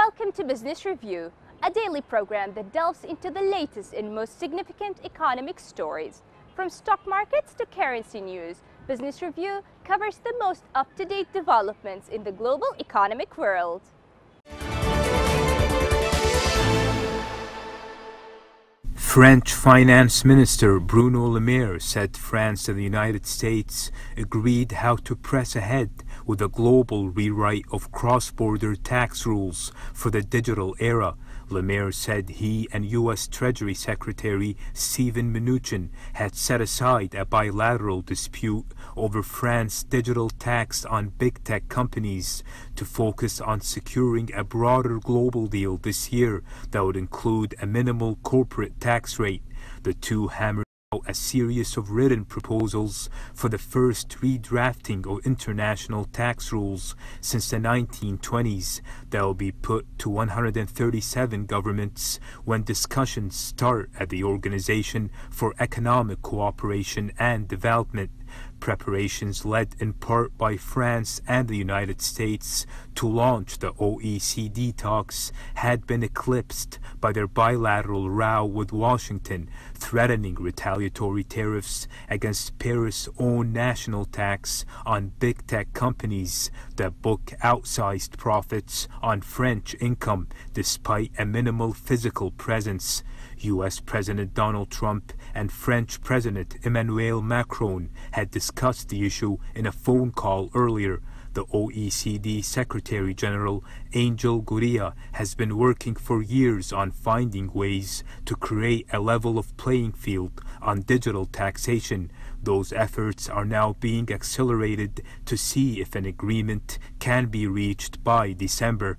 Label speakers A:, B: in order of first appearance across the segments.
A: Welcome to Business Review, a daily program that delves into the latest and most significant economic stories. From stock markets to currency news, Business Review covers the most up-to-date developments in the global economic world.
B: French Finance Minister Bruno Le Maire said France and the United States agreed how to press ahead with a global rewrite of cross-border tax rules for the digital era. Le Maire said he and U.S. Treasury Secretary Steven Mnuchin had set aside a bilateral dispute over France's digital tax on big tech companies to focus on securing a broader global deal this year that would include a minimal corporate tax rate. The two hammered out a series of written proposals for the first redrafting of international tax rules since the 1920s that will be put to 137 governments when discussions start at the Organization for Economic Cooperation and Development. Preparations led in part by France and the United States to launch the OECD talks had been eclipsed by their bilateral row with Washington, threatening retaliatory tariffs against Paris' own national tax on big tech companies that book outsized profits on French income despite a minimal physical presence. U.S. President Donald Trump and French President Emmanuel Macron had discussed the issue in a phone call earlier. The OECD Secretary General Angel Gurria has been working for years on finding ways to create a level of playing field on digital taxation. Those efforts are now being accelerated to see if an agreement can be reached by December.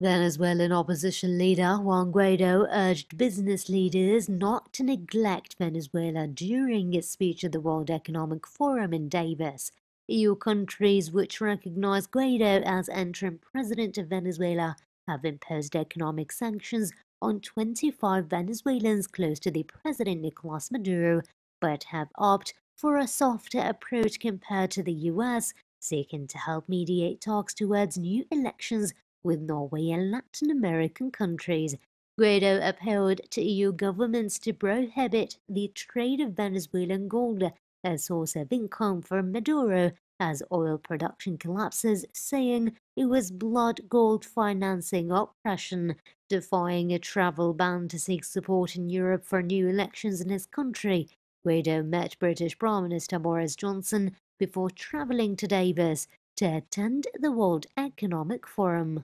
C: Venezuelan opposition leader Juan Guaido urged business leaders not to neglect Venezuela during its speech at the World Economic Forum in Davos. EU countries which recognize Guaido as interim president of Venezuela have imposed economic sanctions on 25 Venezuelans close to the president Nicolas Maduro, but have opted for a softer approach compared to the US, seeking to help mediate talks towards new elections with Norway and Latin American countries. Guaido appealed to EU governments to prohibit the trade of Venezuelan gold, a source of income for Maduro, as oil production collapses, saying it was blood gold financing oppression, defying a travel ban to seek support in Europe for new elections in his country. Guaido met British Prime Minister Boris Johnson before travelling to Davos to attend the World Economic Forum.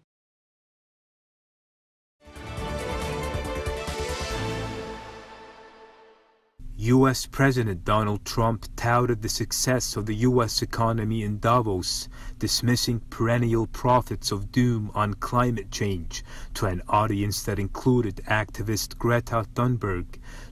B: U.S. President Donald Trump touted the success of the U.S. economy in Davos, dismissing perennial prophets of doom on climate change to an audience that included activist Greta Thunberg.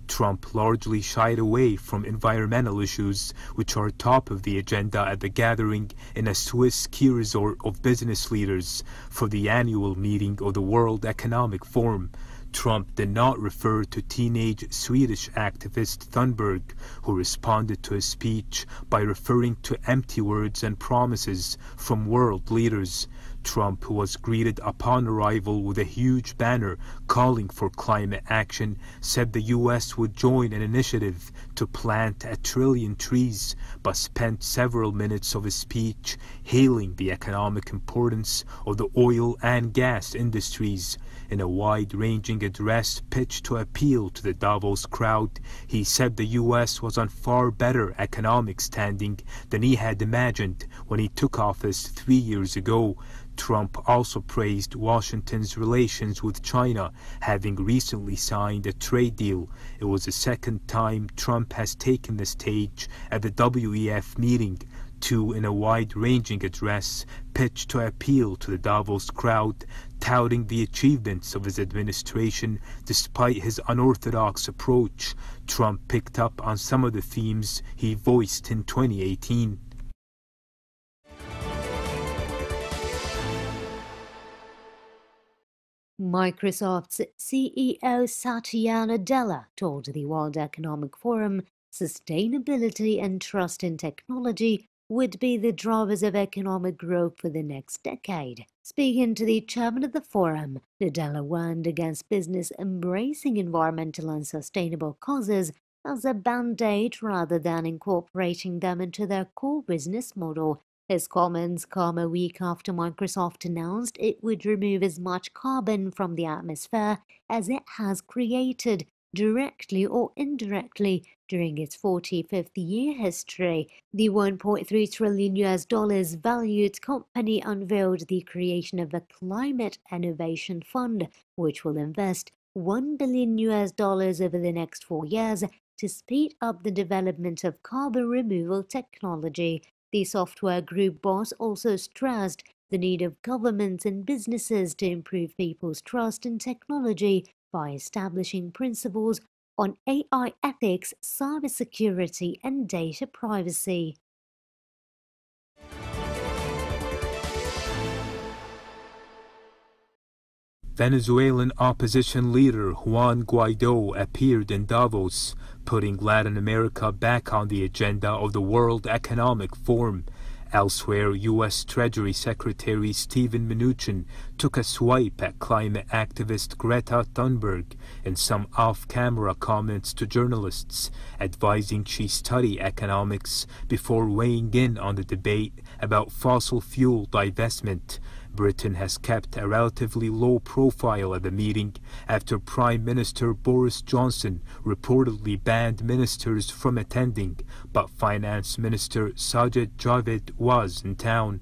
B: Trump largely shied away from environmental issues, which are top of the agenda at the gathering in a Swiss ski resort of business leaders for the annual meeting of the World Economic Forum. Trump did not refer to teenage Swedish activist Thunberg, who responded to his speech by referring to empty words and promises from world leaders. Trump, who was greeted upon arrival with a huge banner calling for climate action, said the U.S. would join an initiative to plant 1 trillion trees, but spent several minutes of his speech hailing the economic importance of the oil and gas industries. In a wide-ranging address pitched to appeal to the Davos crowd, he said the U.S. was on far better economic standing than he had imagined when he took office 3 years ago. Trump also praised Washington's relations with China, having recently signed a trade deal. It was the second time Trump has taken the stage at the WEF meeting, too, in a wide-ranging address pitched to appeal to the Davos crowd, touting the achievements of his administration despite his unorthodox approach. Trump picked up on some of the themes he voiced in 2018.
C: Microsoft's CEO Satya Nadella told the World Economic Forum sustainability and trust in technology would be the drivers of economic growth for the next decade. Speaking to the chairman of the forum, Nadella warned against business embracing environmental and sustainable causes as a band-aid rather than incorporating them into their core business model. His comments come a week after Microsoft announced it would remove as much carbon from the atmosphere as it has created, directly or indirectly, during its 45th year history. The $1.3 trillion valued company unveiled the creation of a Climate Innovation Fund, which will invest $1 billion over the next 4 years to speed up the development of carbon removal technology. The software group boss also stressed the need of governments and businesses to improve people's trust in technology by establishing principles on AI ethics, cybersecurity, and data privacy.
B: Venezuelan opposition leader Juan Guaido appeared in Davos, putting Latin America back on the agenda of the World Economic Forum. Elsewhere, U.S. Treasury Secretary Steven Mnuchin took a swipe at climate activist Greta Thunberg in some off-camera comments to journalists, advising she study economics before weighing in on the debate about fossil fuel divestment. Britain has kept a relatively low profile at the meeting after Prime Minister Boris Johnson reportedly banned ministers from attending, but Finance Minister Sajid Javid was in town.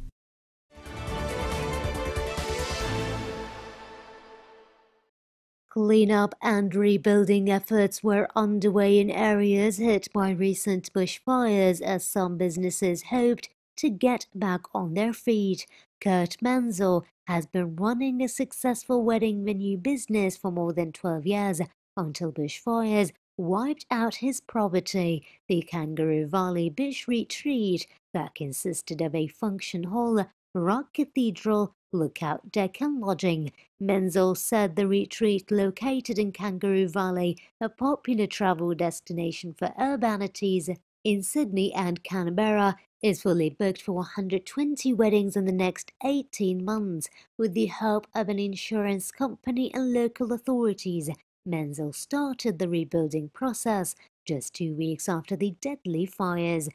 C: Cleanup and rebuilding efforts were underway in areas hit by recent bushfires as some businesses hoped to get back on their feet. Kurt Menzel has been running a successful wedding venue business for more than 12 years until bushfires wiped out his property, the Kangaroo Valley Bush Retreat, that consisted of a function hall, rock cathedral, lookout deck and lodging. Menzel said the retreat, located in Kangaroo Valley, a popular travel destination for urbanities in Sydney and Canberra, is fully booked for 120 weddings in the next 18 months, with the help of an insurance company and local authorities. Menzel started the rebuilding process just 2 weeks after the deadly fires.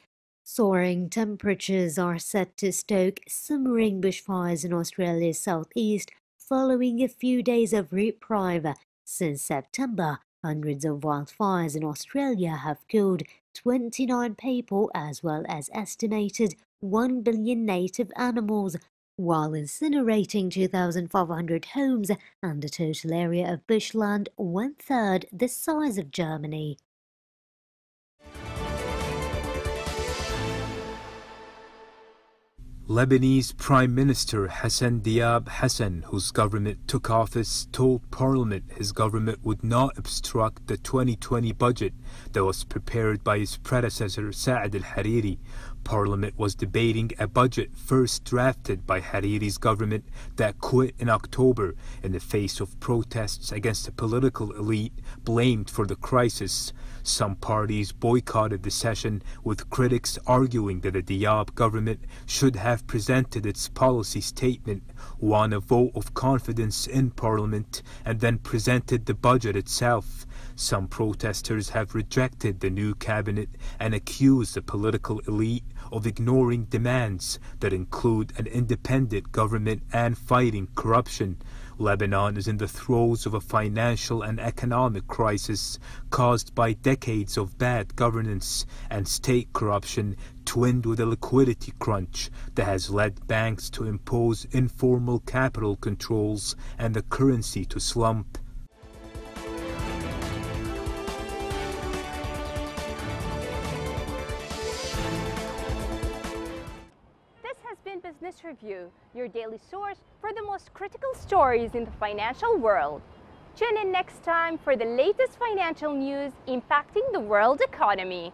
C: Soaring temperatures are set to stoke simmering bushfires in Australia's southeast following a few days of reprieve. Since September, hundreds of wildfires in Australia have killed 29 people as well as estimated 1 billion native animals, while incinerating 2,500 homes and a total area of bushland 1/3 the size of Germany.
B: Lebanese Prime Minister Hassan Diab Hassan, whose government took office, told Parliament his government would not obstruct the 2020 budget that was prepared by his predecessor Saad al-Hariri. Parliament was debating a budget first drafted by Hariri's government that quit in October in the face of protests against the political elite blamed for the crisis. Some parties boycotted the session, with critics arguing that the Diab government should have presented its policy statement, won a vote of confidence in Parliament, and then presented the budget itself. Some protesters have rejected the new cabinet and accused the political elite of ignoring demands that include an independent government and fighting corruption. Lebanon is in the throes of a financial and economic crisis caused by decades of bad governance and state corruption, twinned with a liquidity crunch that has led banks to impose informal capital controls and the currency to slump.
A: Business Review, your daily source for the most critical stories in the financial world. Tune in next time for the latest financial news impacting the world economy.